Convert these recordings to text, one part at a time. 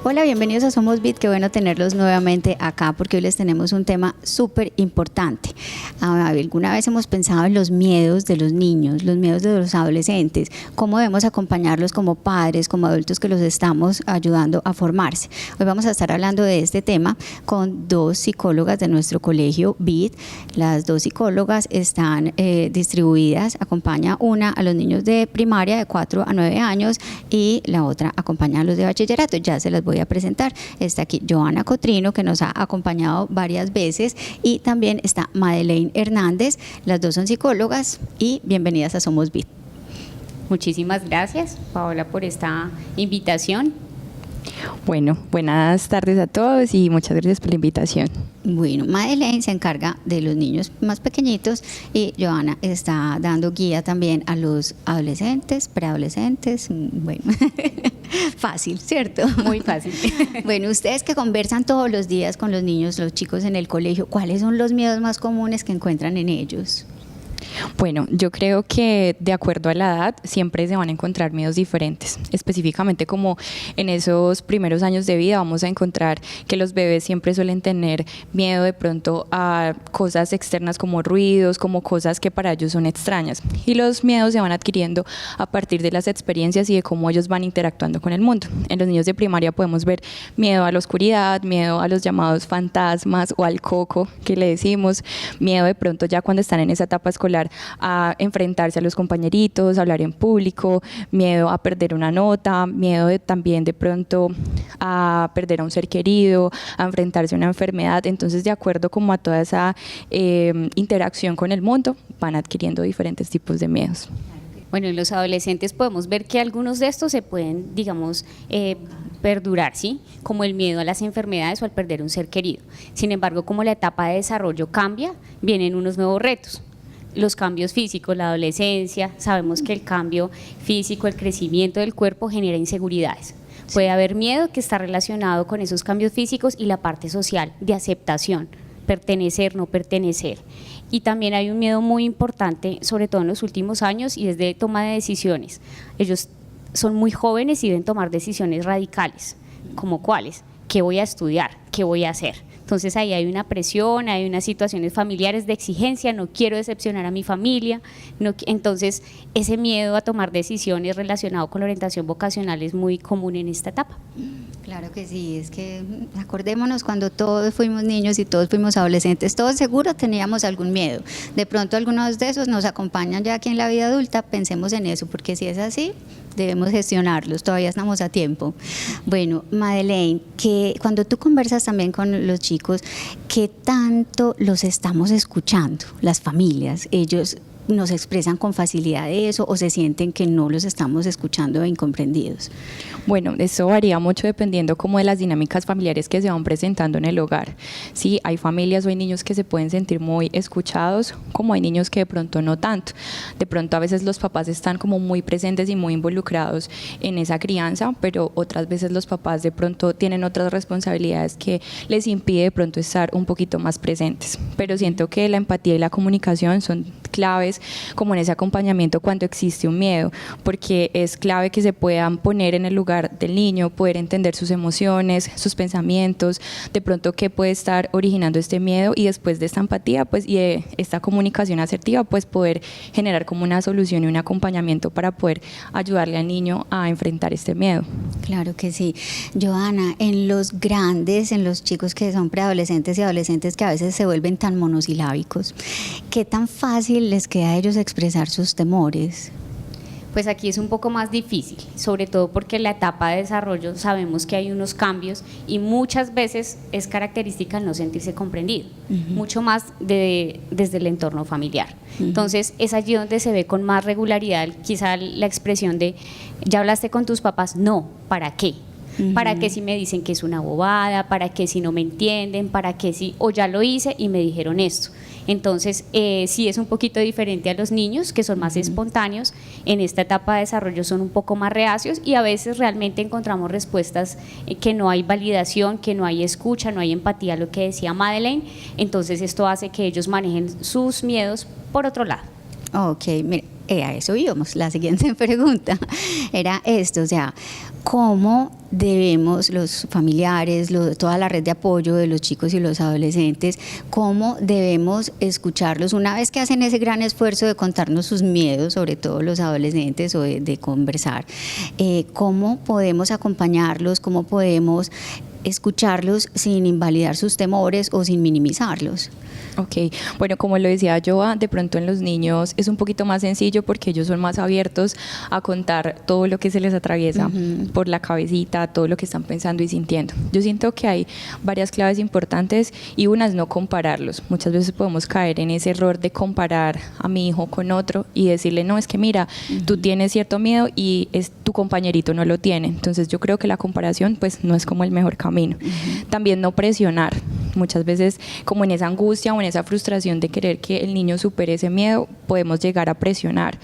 Hola, bienvenidos a Somos Bit, qué bueno tenerlos nuevamente acá porque hoy les tenemos un tema súper importante. Alguna vez hemos pensado en los miedos de los niños, los miedos de los adolescentes, cómo debemos acompañarlos como padres, como adultos que los estamos ayudando a formarse. Hoy vamos a estar hablando de este tema con dos psicólogas de nuestro colegio Bit. Las dos psicólogas están distribuidas, acompaña una a los niños de primaria de 4 a 9 años y la otra acompaña a los de bachillerato. Ya se las voy a presentar. Está aquí Johanna Cotrino, que nos ha acompañado varias veces, y también está Madeleine Hernández. Las dos son psicólogas y bienvenidas a Somos Bit. Muchísimas gracias, Paola, por esta invitación. Bueno, buenas tardes a todos y muchas gracias por la invitación. Bueno, Madeleine se encarga de los niños más pequeñitos y Johanna está dando guía también a los adolescentes, preadolescentes. Bueno, fácil, ¿cierto? Muy fácil. Bueno, ustedes que conversan todos los días con los niños, los chicos en el colegio, ¿cuáles son los miedos más comunes que encuentran en ellos? Bueno, yo creo que de acuerdo a la edad siempre se van a encontrar miedos diferentes. Específicamente como en esos primeros años de vida vamos a encontrar que los bebés siempre suelen tener miedo de pronto a cosas externas como ruidos, como cosas que para ellos son extrañas. Y los miedos se van adquiriendo a partir de las experiencias y de cómo ellos van interactuando con el mundo. En los niños de primaria podemos ver miedo a la oscuridad, miedo a los llamados fantasmas o al coco que le decimos, miedo de pronto ya cuando están en esa etapa escolar a enfrentarse a los compañeritos, a hablar en público, miedo a perder una nota, miedo también de pronto a perder a un ser querido, a enfrentarse a una enfermedad. Entonces, de acuerdo como a toda esa interacción con el mundo, van adquiriendo diferentes tipos de miedos. Bueno, en los adolescentes podemos ver que algunos de estos se pueden, digamos, perdurar, ¿sí? Como el miedo a las enfermedades o al perder un ser querido. Sin embargo, como la etapa de desarrollo cambia, vienen unos nuevos retos. Los cambios físicos, la adolescencia, sabemos que el cambio físico, el crecimiento del cuerpo genera inseguridades. Puede haber miedo que está relacionado con esos cambios físicos y la parte social de aceptación, pertenecer, no pertenecer. Y también hay un miedo muy importante, sobre todo en los últimos años, y es de toma de decisiones. Ellos son muy jóvenes y deben tomar decisiones radicales, como cuáles, qué voy a estudiar, qué voy a hacer. Entonces ahí hay una presión, hay unas situaciones familiares de exigencia, no quiero decepcionar a mi familia, entonces ese miedo a tomar decisiones relacionado con la orientación vocacional es muy común en esta etapa. Claro que sí, es que acordémonos cuando todos fuimos niños y todos fuimos adolescentes, todos seguro teníamos algún miedo. De pronto algunos de esos nos acompañan ya aquí en la vida adulta, pensemos en eso, porque si es así, debemos gestionarlos, todavía estamos a tiempo. Bueno, Madeleine, que cuando tú conversas también con los chicos, ¿qué tanto los estamos escuchando, las familias? ¿Ellos nos expresan con facilidad eso o se sienten que no los estamos escuchando e incomprendidos? Bueno, eso varía mucho dependiendo como de las dinámicas familiares que se van presentando en el hogar. Sí, hay familias o hay niños que se pueden sentir muy escuchados, como hay niños que de pronto no tanto. De pronto a veces los papás están como muy presentes y muy involucrados en esa crianza, pero otras veces los papás de pronto tienen otras responsabilidades que les impide de pronto estar un poquito más presentes. Pero siento que la empatía y la comunicación son claves como en ese acompañamiento cuando existe un miedo, porque es clave que se puedan poner en el lugar del niño, poder entender sus emociones, sus pensamientos, de pronto qué puede estar originando este miedo, y después de esta empatía pues y de esta comunicación asertiva pues poder generar como una solución y un acompañamiento para poder ayudarle al niño a enfrentar este miedo. Claro que sí. Johanna, en los grandes, en los chicos que son preadolescentes y adolescentes que a veces se vuelven tan monosilábicos, ¿qué tan fácil les queda a ellos expresar sus temores? Pues aquí es un poco más difícil, sobre todo porque en la etapa de desarrollo sabemos que hay unos cambios y muchas veces es característica el no sentirse comprendido, mucho más desde el entorno familiar. Entonces es allí donde se ve con más regularidad quizá la expresión de ¿ya hablaste con tus papás? No, ¿para qué? ¿Para qué si me dicen que es una bobada? ¿Para qué si no me entienden? ¿Para qué si o ya lo hice y me dijeron esto? Entonces, sí es un poquito diferente a los niños, que son más espontáneos. En esta etapa de desarrollo son un poco más reacios y a veces realmente encontramos respuestas que no hay validación, que no hay escucha, no hay empatía, lo que decía Madeleine. Entonces, esto hace que ellos manejen sus miedos por otro lado. Ok, mire, a eso íbamos. La siguiente pregunta era esto, o sea, cómo debemos los familiares, toda la red de apoyo de los chicos y los adolescentes, cómo debemos escucharlos una vez que hacen ese gran esfuerzo de contarnos sus miedos, sobre todo los adolescentes, o de conversar, cómo podemos acompañarlos, cómo podemos escucharlos sin invalidar sus temores o sin minimizarlos. Ok, bueno, como lo decía Joa, de pronto en los niños es un poquito más sencillo porque ellos son más abiertos a contar todo lo que se les atraviesa por la cabecita, todo lo que están pensando y sintiendo. Yo siento que hay varias claves importantes y una es no compararlos. Muchas veces podemos caer en ese error de comparar a mi hijo con otro y decirle, no, es que mira, tú tienes cierto miedo y tu compañerito no lo tiene. Entonces yo creo que la comparación pues no es como el mejor camino. También no presionar. Muchas veces como en esa angustia o en esa frustración de querer que el niño supere ese miedo, podemos llegar a presionar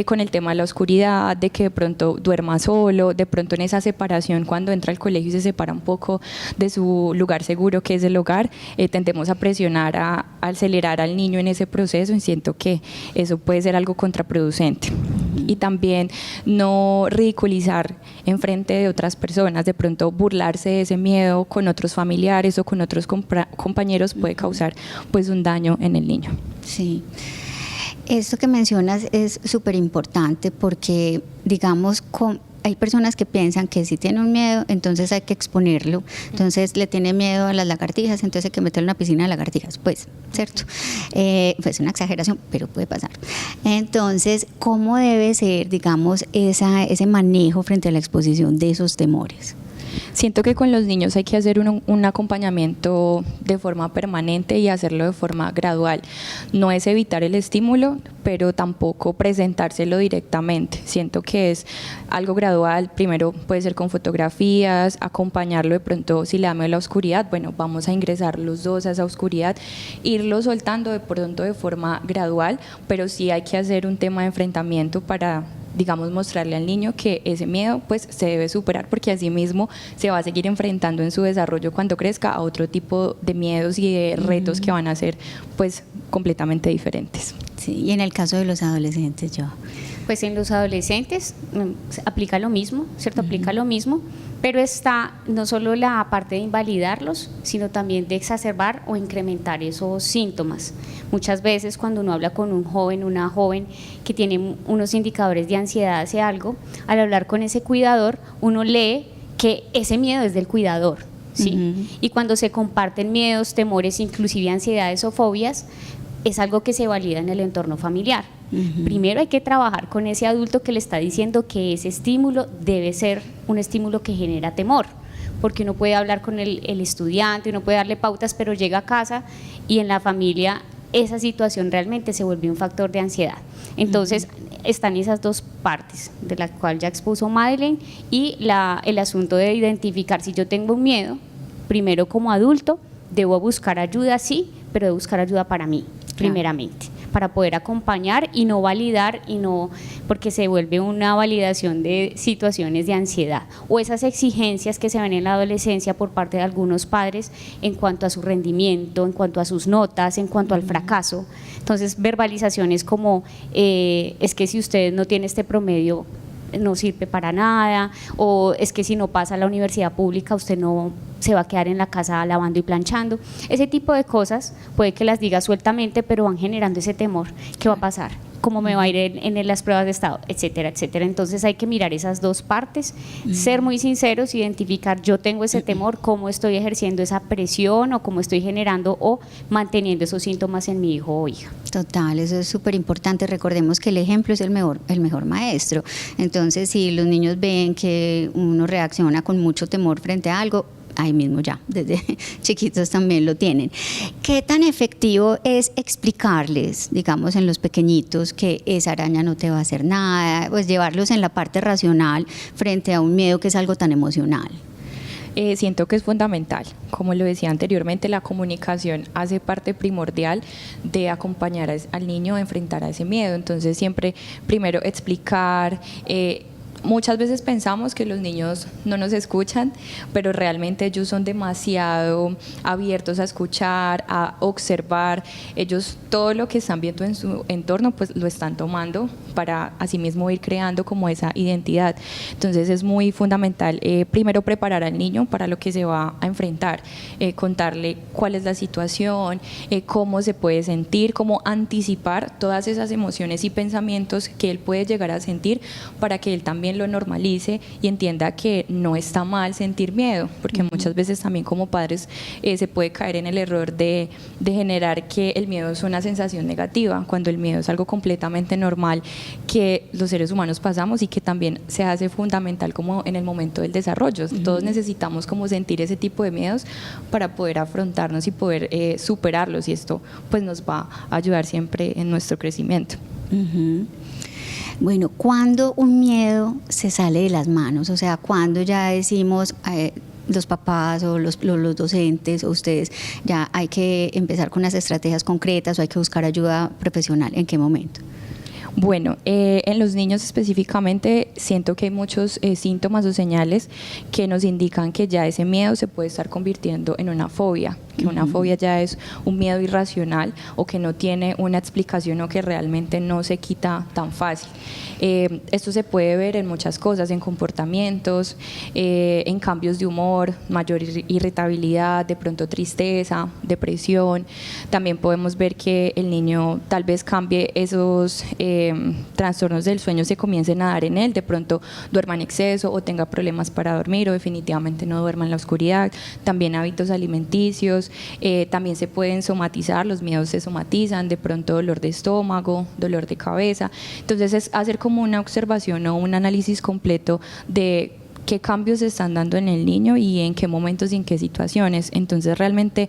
con el tema de la oscuridad, de que de pronto duerma solo, de pronto en esa separación cuando entra al colegio y se separa un poco de su lugar seguro que es el hogar, tendemos a presionar, a acelerar al niño en ese proceso y siento que eso puede ser algo contraproducente. Y también no ridiculizar en frente de otras personas, de pronto burlarse de ese miedo con otros familiares o con otros compañeros puede causar pues un daño en el niño. Sí. Esto que mencionas es súper importante porque, digamos, hay personas que piensan que si tiene un miedo, entonces hay que exponerlo. Entonces le tiene miedo a las lagartijas, entonces hay que meterlo en una piscina de lagartijas. Pues, ¿cierto? Pues una exageración, pero puede pasar. Entonces, ¿cómo debe ser, digamos, ese manejo frente a la exposición de esos temores? Siento que con los niños hay que hacer un acompañamiento de forma permanente y hacerlo de forma gradual. No es evitar el estímulo, pero tampoco presentárselo directamente. Siento que es algo gradual. Primero puede ser con fotografías, acompañarlo de pronto si le da miedo la oscuridad, bueno, vamos a ingresar los dos a esa oscuridad, irlo soltando de pronto de forma gradual, pero sí hay que hacer un tema de enfrentamiento para, digamos, mostrarle al niño que ese miedo pues se debe superar porque así mismo se va a seguir enfrentando en su desarrollo cuando crezca a otro tipo de miedos y de retos que van a ser pues completamente diferentes. Sí, y en el caso de los adolescentes, yo. Pues en los adolescentes aplica lo mismo, ¿cierto? Aplica lo mismo, pero está no solo la parte de invalidarlos, sino también de exacerbar o incrementar esos síntomas. Muchas veces cuando uno habla con un joven, una joven que tiene unos indicadores de ansiedad hacia algo, al hablar con ese cuidador, uno lee que ese miedo es del cuidador, ¿sí? Y cuando se comparten miedos, temores, inclusive ansiedades o fobias, es algo que se valida en el entorno familiar. Primero hay que trabajar con ese adulto que le está diciendo que ese estímulo debe ser un estímulo que genera temor, porque uno puede hablar con el estudiante, uno puede darle pautas, pero llega a casa y en la familia esa situación realmente se vuelve un factor de ansiedad. Entonces están esas dos partes, de la cual ya expuso Madeleine, y el asunto de identificar si yo tengo un miedo, primero como adulto, debo buscar ayuda, sí, pero debo buscar ayuda para mí, primeramente, para poder acompañar y no validar, y no, porque se vuelve una validación de situaciones de ansiedad o esas exigencias que se ven en la adolescencia por parte de algunos padres en cuanto a su rendimiento, en cuanto a sus notas, en cuanto al fracaso. Entonces, verbalizaciones como es que si usted no tiene este promedio no sirve para nada, o es que si no pasa a la universidad pública usted no se va a quedar en la casa lavando y planchando. Ese tipo de cosas puede que las diga sueltamente, pero van generando ese temor. ¿Qué va a pasar? ¿Cómo me va a ir en las pruebas de estado? Etcétera, etcétera. Entonces hay que mirar esas dos partes, ser muy sinceros, identificar yo tengo ese temor, cómo estoy ejerciendo esa presión o cómo estoy generando o manteniendo esos síntomas en mi hijo o hija. Total, eso es súper importante. Recordemos que el ejemplo es el mejor maestro. Entonces, si los niños ven que uno reacciona con mucho temor frente a algo, ahí mismo ya, desde chiquitos también lo tienen. ¿Qué tan efectivo es explicarles, digamos, en los pequeñitos que esa araña no te va a hacer nada? Pues llevarlos en la parte racional frente a un miedo que es algo tan emocional. Siento que es fundamental. Como lo decía anteriormente, la comunicación hace parte primordial de acompañar al niño a enfrentar a ese miedo. Entonces siempre primero explicar. Muchas veces pensamos que los niños no nos escuchan, pero realmente ellos son demasiado abiertos a escuchar, a observar. Ellos todo lo que están viendo en su entorno pues lo están tomando para asimismo ir creando como esa identidad. Entonces es muy fundamental primero preparar al niño para lo que se va a enfrentar, contarle cuál es la situación, cómo se puede sentir, cómo anticipar todas esas emociones y pensamientos que él puede llegar a sentir para que él también lo normalice y entienda que no está mal sentir miedo, porque muchas veces también como padres se puede caer en el error de generar que el miedo es una sensación negativa, cuando el miedo es algo completamente normal que los seres humanos pasamos y que también se hace fundamental como en el momento del desarrollo. Todos necesitamos como sentir ese tipo de miedos para poder afrontarnos y poder superarlos, y esto pues nos va a ayudar siempre en nuestro crecimiento. Bueno, ¿cuándo un miedo se sale de las manos? O sea, ¿cuándo ya decimos los papás o los docentes o ustedes ya hay que empezar con unas estrategias concretas o hay que buscar ayuda profesional? ¿En qué momento? Bueno, en los niños específicamente siento que hay muchos síntomas o señales que nos indican que ya ese miedo se puede estar convirtiendo en una fobia, que una fobia ya es un miedo irracional o que no tiene una explicación o que realmente no se quita tan fácil. Esto se puede ver en muchas cosas, en comportamientos, en cambios de humor, mayor irritabilidad, de pronto tristeza, depresión. También podemos ver que el niño tal vez cambie esos trastornos del sueño, se comiencen a dar en él, de pronto duerma en exceso o tenga problemas para dormir o definitivamente no duerma en la oscuridad. También hábitos alimenticios, también se pueden somatizar, los miedos se somatizan, de pronto dolor de estómago, dolor de cabeza. Entonces es hacer como una observación o un análisis completo de qué cambios se están dando en el niño y en qué momentos y en qué situaciones. Entonces realmente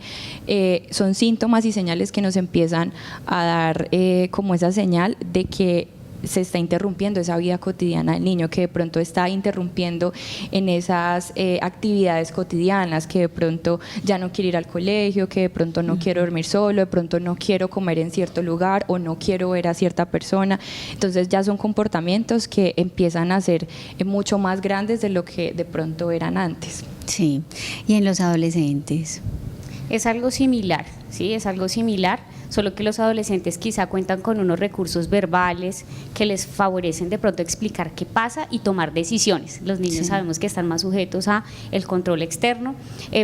son síntomas y señales que nos empiezan a dar como esa señal de que se está interrumpiendo esa vida cotidiana del niño, que de pronto está interrumpiendo en esas actividades cotidianas, que de pronto ya no quiere ir al colegio, que de pronto no quiero dormir solo, de pronto no quiero comer en cierto lugar o no quiero ver a cierta persona. Entonces ya son comportamientos que empiezan a ser mucho más grandes de lo que de pronto eran antes. Sí, y en los adolescentes. Es algo similar, ¿sí? Es algo similar, solo que los adolescentes quizá cuentan con unos recursos verbales que les favorecen de pronto explicar qué pasa y tomar decisiones. Los niños sabemos que están más sujetos a el control externo,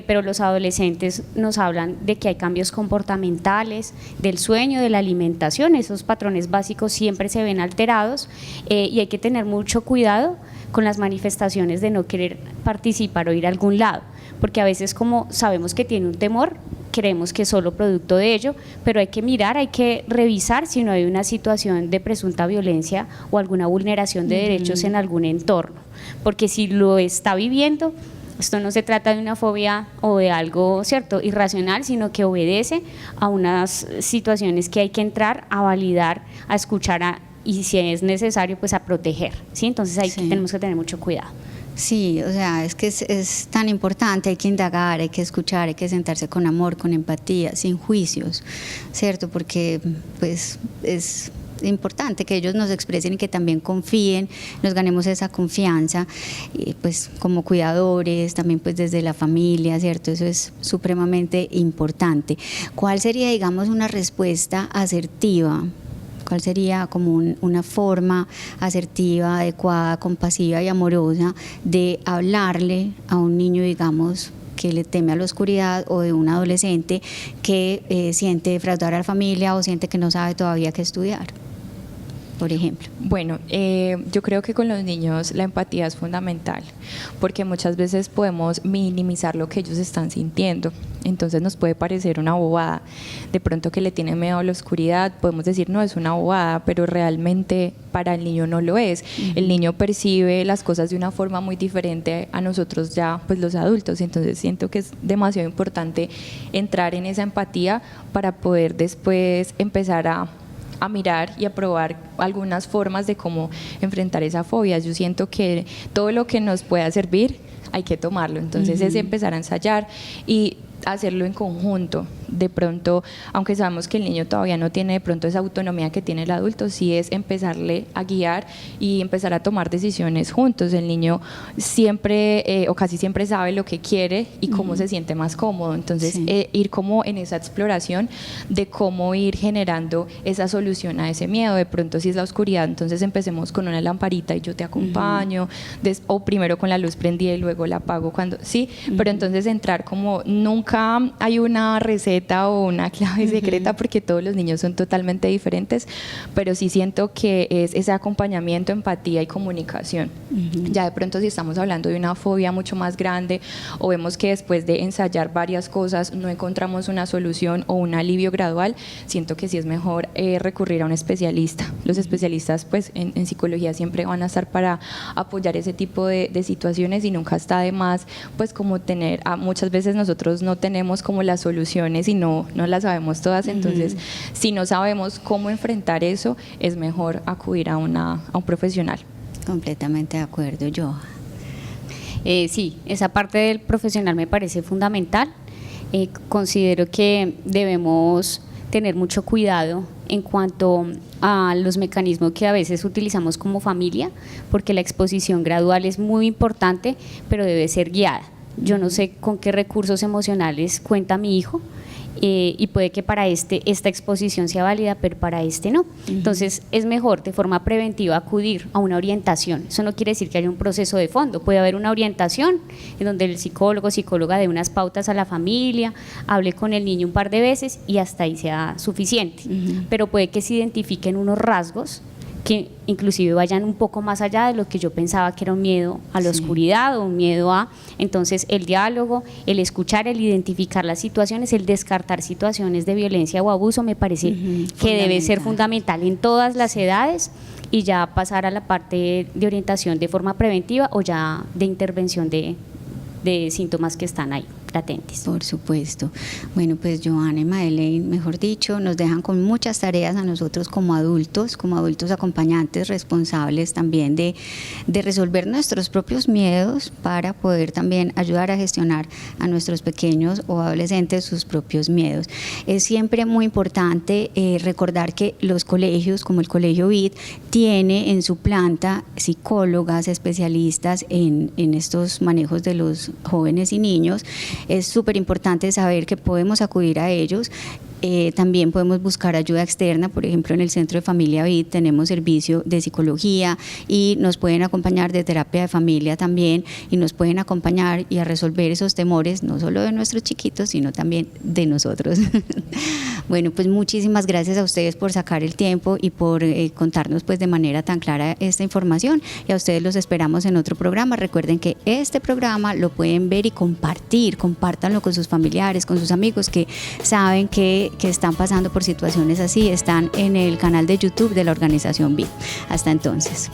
pero los adolescentes nos hablan de que hay cambios comportamentales, del sueño, de la alimentación. Esos patrones básicos siempre se ven alterados y hay que tener mucho cuidado con las manifestaciones de no querer participar o ir a algún lado, porque a veces como sabemos que tiene un temor, creemos que es solo producto de ello, pero hay que mirar, hay que revisar si no hay una situación de presunta violencia o alguna vulneración de derechos en algún entorno, porque si lo está viviendo, esto no se trata de una fobia o de algo, ¿cierto?, irracional, sino que obedece a unas situaciones que hay que entrar a validar, a escuchar y si es necesario, pues a proteger, ¿sí? Entonces ahí tenemos que tener mucho cuidado. Sí, o sea, es que es tan importante, hay que indagar, hay que escuchar, hay que sentarse con amor, con empatía, sin juicios, ¿cierto? Porque pues es importante que ellos nos expresen y que también confíen, nos ganemos esa confianza, pues como cuidadores, también pues desde la familia, ¿cierto? Eso es supremamente importante. ¿Cuál sería, digamos, una respuesta asertiva? ¿Cuál sería como una forma asertiva, adecuada, compasiva y amorosa de hablarle a un niño, digamos, que le teme a la oscuridad, o de un adolescente que siente defraudar a la familia o siente que no sabe todavía qué estudiar, por ejemplo? Bueno, yo creo que con los niños la empatía es fundamental, porque muchas veces podemos minimizar lo que ellos están sintiendo. Entonces nos puede parecer una bobada, de pronto que le tienen miedo a la oscuridad, podemos decir no, es una bobada, pero realmente para el niño no lo es. El niño percibe las cosas de una forma muy diferente a nosotros ya, pues los adultos. Entonces siento que es demasiado importante entrar en esa empatía para poder después empezar a mirar y a probar algunas formas de cómo enfrentar esa fobia. Yo siento que todo lo que nos pueda servir hay que tomarlo, entonces es empezar a ensayar y hacerlo en conjunto, de pronto, aunque sabemos que el niño todavía no tiene de pronto esa autonomía que tiene el adulto, sí es empezarle a guiar y empezar a tomar decisiones juntos. El niño siempre o casi siempre sabe lo que quiere y cómo se siente más cómodo, entonces ir como en esa exploración de cómo ir generando esa solución a ese miedo. De pronto si es la oscuridad, entonces empecemos con una lamparita y yo te acompaño, o primero con la luz prendida y luego la apago cuando pero entonces entrar como, nunca hay una receta o una clave secreta porque todos los niños son totalmente diferentes, pero sí siento que es ese acompañamiento, empatía y comunicación. Ya de pronto si estamos hablando de una fobia mucho más grande o vemos que después de ensayar varias cosas no encontramos una solución o un alivio gradual, siento que sí es mejor recurrir a un especialista. Los especialistas pues en psicología siempre van a estar para apoyar ese tipo de situaciones y nunca está de más pues como tener, muchas veces nosotros no tenemos como las soluciones y no las sabemos todas, entonces si no sabemos cómo enfrentar eso es mejor acudir a un profesional. Completamente de acuerdo, yo. Sí, esa parte del profesional me parece fundamental. Considero que debemos tener mucho cuidado en cuanto a los mecanismos que a veces utilizamos como familia, porque la exposición gradual es muy importante, pero debe ser guiada. Yo no sé con qué recursos emocionales cuenta mi hijo, y puede que para esta exposición sea válida, pero para no. Entonces es mejor de forma preventiva acudir a una orientación. Eso no quiere decir que haya un proceso de fondo, puede haber una orientación en donde el psicóloga dé unas pautas a la familia, hable con el niño un par de veces y hasta ahí sea suficiente, pero puede que se identifiquen unos rasgos que inclusive vayan un poco más allá de lo que yo pensaba que era un miedo a la oscuridad o un miedo a… Entonces el diálogo, el escuchar, el identificar las situaciones, el descartar situaciones de violencia o abuso me parece que debe ser fundamental en todas las edades, y ya pasar a la parte de orientación de forma preventiva o ya de intervención de síntomas que están ahí latentes. Por supuesto. Bueno, pues Johanna y Madeleine, mejor dicho, nos dejan con muchas tareas a nosotros como adultos acompañantes, responsables también de resolver nuestros propios miedos para poder también ayudar a gestionar a nuestros pequeños o adolescentes sus propios miedos. Es siempre muy importante recordar que los colegios, como el Colegio BID, tiene en su planta psicólogas especialistas en estos manejos de los jóvenes y niños. Es súper importante saber que podemos acudir a ellos. También podemos buscar ayuda externa, por ejemplo en el Centro de Familia BID tenemos servicio de psicología y nos pueden acompañar de terapia de familia también, y nos pueden acompañar y a resolver esos temores, no solo de nuestros chiquitos, sino también de nosotros. Bueno, pues muchísimas gracias a ustedes por sacar el tiempo y por contarnos pues de manera tan clara esta información, y a ustedes los esperamos en otro programa. Recuerden que este programa lo pueden ver y compártanlo con sus familiares, con sus amigos que saben que están pasando por situaciones así. Están en el canal de YouTube de la organización BID. Hasta entonces.